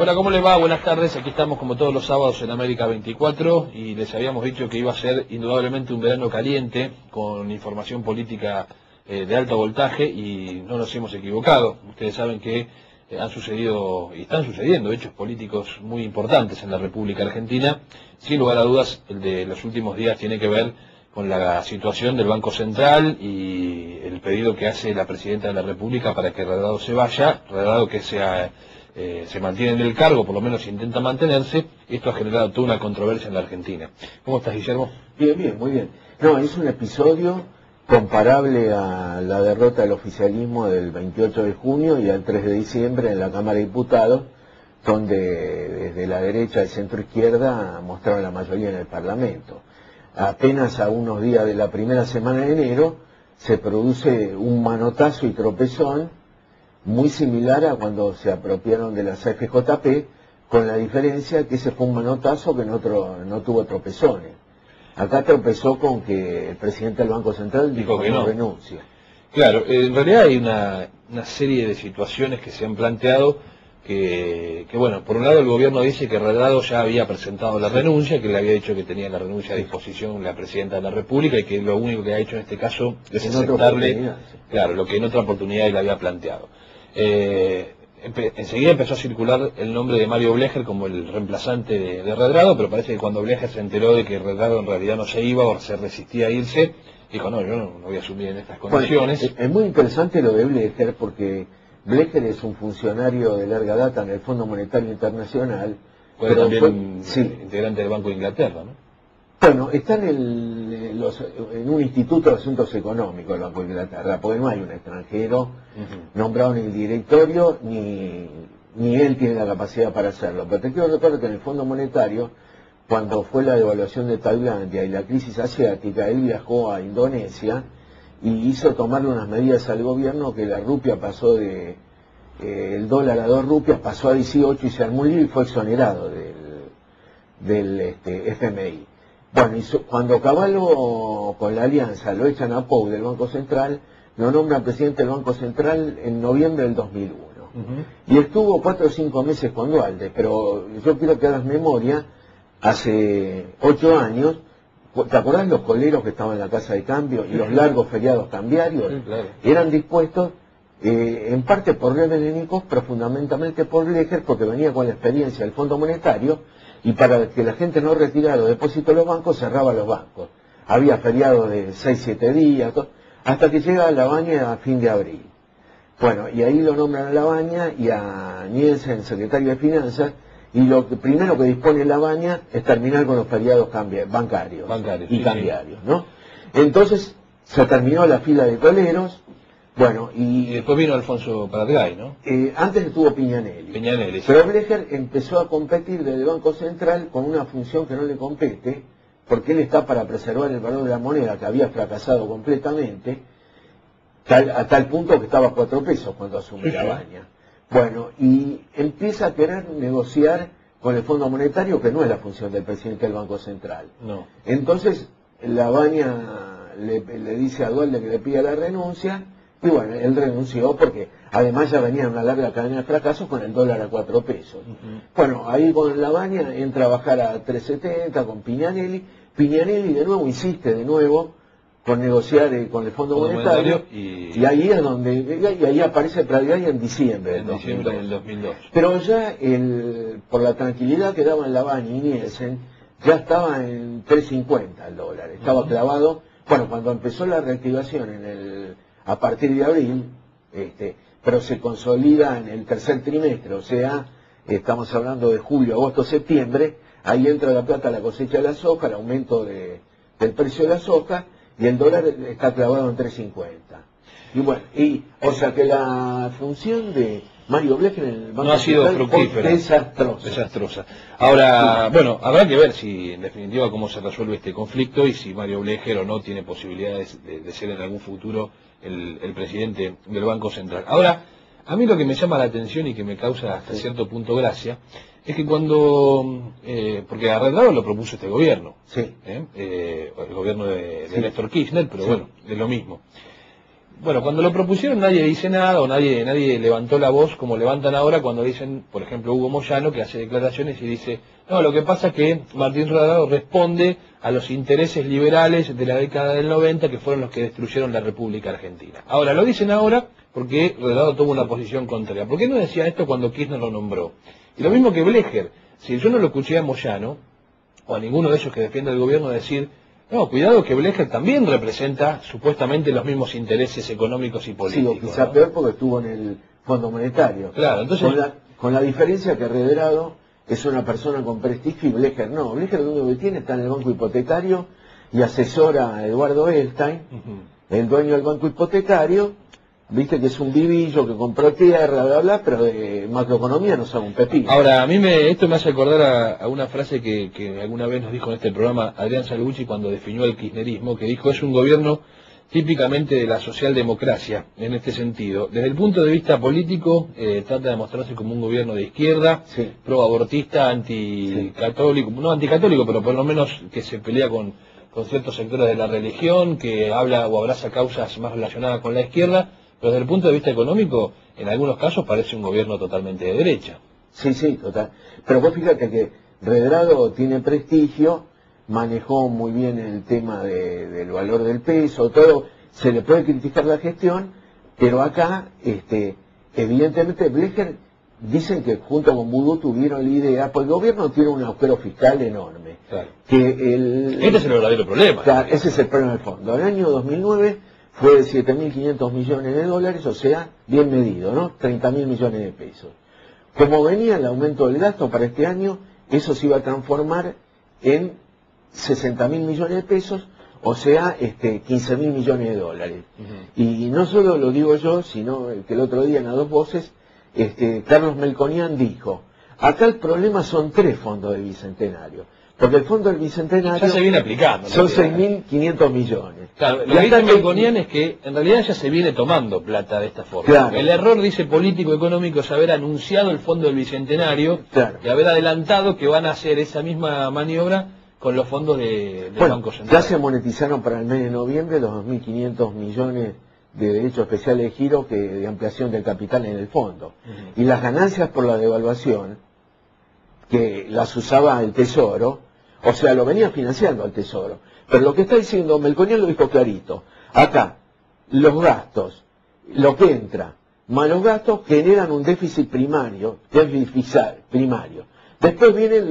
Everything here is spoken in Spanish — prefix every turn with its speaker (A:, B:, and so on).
A: Hola, ¿cómo le va? Buenas tardes. Aquí estamos como todos los sábados en América 24 y les habíamos dicho que iba a ser indudablemente un verano caliente con información política de alto voltaje y no nos hemos equivocado. Ustedes saben que han sucedido y están sucediendo hechos políticos muy importantes en la República Argentina. Sin lugar a dudas, el de los últimos días tiene que ver con la situación del Banco Central y el pedido que hace la Presidenta de la República para que Redrado se vaya, Redrado que se mantiene en el cargo, por lo menos intenta mantenerse. Esto ha generado toda una controversia en la Argentina. ¿Cómo estás, Guillermo?
B: Bien, bien, muy bien. No, es un episodio comparable a la derrota del oficialismo del 28 de junio y al 3 de diciembre en la Cámara de Diputados, donde desde la derecha y centro izquierda mostraron la mayoría en el Parlamento. Apenas a unos días de la primera semana de enero se produce un manotazo y tropezón muy similar a cuando se apropiaron de las AFJP, con la diferencia que ese fue un manotazo que no tuvo tropezones. Acá tropezó con que el presidente del Banco Central dijo que no renuncia.
A: Claro, en realidad hay una serie de situaciones que se han planteado que bueno, por un lado el gobierno dice que Redrado ya había presentado la renuncia, que le había dicho que tenía la renuncia a disposición la Presidenta de la República y que lo único que ha hecho en este caso es aceptarle, claro, lo que en otra oportunidad él había planteado. Enseguida empezó a circular el nombre de Mario Blecher como el reemplazante de Redrado, pero parece que cuando Blecher se enteró de que Redrado en realidad no se iba o se resistía a irse, dijo, no, yo no voy a asumir en estas condiciones.
B: Bueno, es muy interesante lo de Blecher porque Blecher es un funcionario de larga data en el Fondo Monetario Internacional.
A: Fue también integrante del Banco de Inglaterra, ¿no?
B: Bueno, está en un instituto de asuntos económicos del Banco de Inglaterra, porque no hay un extranjero nombrado en el directorio, ni él tiene la capacidad para hacerlo. Pero te quiero recordar que en el Fondo Monetario, cuando fue la devaluación de Tailandia y la crisis asiática, él viajó a Indonesia y hizo tomarle unas medidas al gobierno que la rupia pasó de el dólar a 2 rupias, pasó a 18 y se armó un lío y fue exonerado del FMI. Bueno, y cuando Cavallo con la alianza lo echan a Pou del Banco Central, lo nombran presidente del Banco Central en noviembre del 2001. Y estuvo 4 o 5 meses con Dualde, pero yo quiero que hagas memoria, hace 8 años, ¿te acordás los coleros que estaban en la casa de cambio y los largos feriados cambiarios?
A: Sí, claro.
B: Eran dispuestos, en parte por Rebelenikov, pero fundamentalmente por Blecher, porque venía con la experiencia del Fondo Monetario, y para que la gente no retirara los depósitos de los bancos, cerraba los bancos. Había feriados de 6-7 días, hasta que llega a Lavagna a fin de abril. Bueno, y ahí lo nombran a Lavagna y a Nielsen, secretario de Finanzas, y lo primero que dispone Lavagna es terminar con los feriados bancarios y cambiarios, ¿no? Entonces se terminó la fila de coleros. Bueno, y
A: después vino Alfonso Pratgay, ¿no?
B: Antes estuvo Piñanelli.
A: Piñanelli, sí.
B: Pero Blecher empezó a competir desde el Banco Central con una función que no le compete, porque él está para preservar el valor de la moneda, que había fracasado completamente, a tal punto que estaba a 4 pesos cuando asume Lavagna. Bueno, y empieza a querer negociar con el Fondo Monetario, que no es la función del presidente del Banco Central.
A: No.
B: Entonces, Lavagna le dice a Dualde que le pida la renuncia. Y bueno, él renunció porque además ya venía una larga cadena de fracasos con el dólar a 4 pesos. Bueno, ahí con Lavagna entra a bajar a 3.70 con Piñanelli. Piñanelli de nuevo insiste con negociar con el Fondo Monetario y ahí es donde, y ahí aparece Pratgay en diciembre del 2002. Pero ya por la tranquilidad que daban Lavagna y Nielsen, ya estaba en 3.50 el dólar, estaba clavado. Bueno, cuando empezó la reactivación a partir de abril, pero se consolida en el tercer trimestre, o sea, estamos hablando de julio, agosto, septiembre, ahí entra la plata a la cosecha de la soja, el aumento del precio de la soja, y el dólar está clavado en 3.50. Y bueno, o sea que la función de Mario Blecher en el Banco
A: no ha sido fructífera, desastrosa. Ahora, bueno, habrá que ver si en definitiva cómo se resuelve este conflicto y si Mario Blecher o no tiene posibilidades de ser en algún futuro el presidente del Banco Central. Ahora, a mí lo que me llama la atención y que me causa hasta cierto punto gracia es que cuando, porque a Redrado lo propuso este gobierno, el gobierno de Néstor Kirchner, pero bueno, es lo mismo. bueno, cuando lo propusieron nadie dice nada o nadie levantó la voz como levantan ahora cuando dicen, por ejemplo, Hugo Moyano, que hace declaraciones y dice, no, lo que pasa es que Martín Redrado responde a los intereses liberales de la década del 90 que fueron los que destruyeron la República Argentina. Ahora, lo dicen ahora porque Redrado tuvo una posición contraria. ¿Por qué no decía esto cuando Kirchner lo nombró? Y lo mismo que Blecher. Si yo no lo escuché a Moyano, o a ninguno de ellos que defienda el gobierno, decir, no, cuidado que Blecher también representa supuestamente los mismos intereses económicos y políticos.
B: Sí, o quizá, ¿no?, peor porque estuvo en el Fondo Monetario.
A: Claro, entonces...
B: Con la diferencia que Redrado es una persona con prestigio y Blecher no. Blecher lo único que tiene está en el banco hipotecario y asesora a Eduardo Elstein, el dueño del banco hipotecario. Viste que es un vivillo que compró tierra, bla, bla, pero de macroeconomía no sabe un pepino.
A: Ahora, a mí esto me hace acordar a una frase que alguna vez nos dijo en este programa Adrián Salgucci cuando definió el kirchnerismo, que dijo, es un gobierno típicamente de la socialdemocracia, en este sentido. Desde el punto de vista político, trata de mostrarse como un gobierno de izquierda,
B: sí,
A: pro-abortista, anticatólico, no anticatólico, pero por lo menos que se pelea con ciertos sectores de la religión, que habla o abraza causas más relacionadas con la izquierda, pero desde el punto de vista económico, en algunos casos parece un gobierno totalmente de derecha.
B: Sí, sí, total. Pero vos fíjate que Redrado tiene prestigio, manejó muy bien el tema del valor del peso, todo, se le puede criticar la gestión, pero acá, evidentemente Blecher, dicen que junto con Vudú tuvieron la idea, pues el gobierno tiene un agujero fiscal enorme.
A: Claro.
B: Que
A: este es el verdadero problema.
B: Claro, ese es el problema del fondo. El año 2009 fue de 7.500 millones de dólares, o sea, bien medido, ¿no? 30.000 millones de pesos. Como venía el aumento del gasto para este año, eso se iba a transformar en 60.000 millones de pesos, o sea, 15.000 millones de dólares. Y no solo lo digo yo, sino que el otro día en A Dos Voces, Carlos Melconian dijo, acá el problema son 3 fondos del Bicentenario. Porque el fondo del Bicentenario
A: ya se viene aplicando,
B: son 6.500 millones.
A: Claro, lo que dice Melconian es que en realidad ya se viene tomando plata de esta forma.
B: Claro.
A: El error, dice, político-económico es haber anunciado el fondo del Bicentenario,
B: claro,
A: y haber adelantado que van a hacer esa misma maniobra con los fondos del Banco Central.
B: Ya se monetizaron para el mes de noviembre los 2.500 millones de derechos especiales de giro de ampliación del capital en el fondo. Y las ganancias por la devaluación, que las usaba el Tesoro, o sea, lo venía financiando al Tesoro. Pero lo que está diciendo Melconian lo dijo clarito. Acá, los gastos, lo que entra, más los gastos generan un déficit primario, déficit primario. Después viene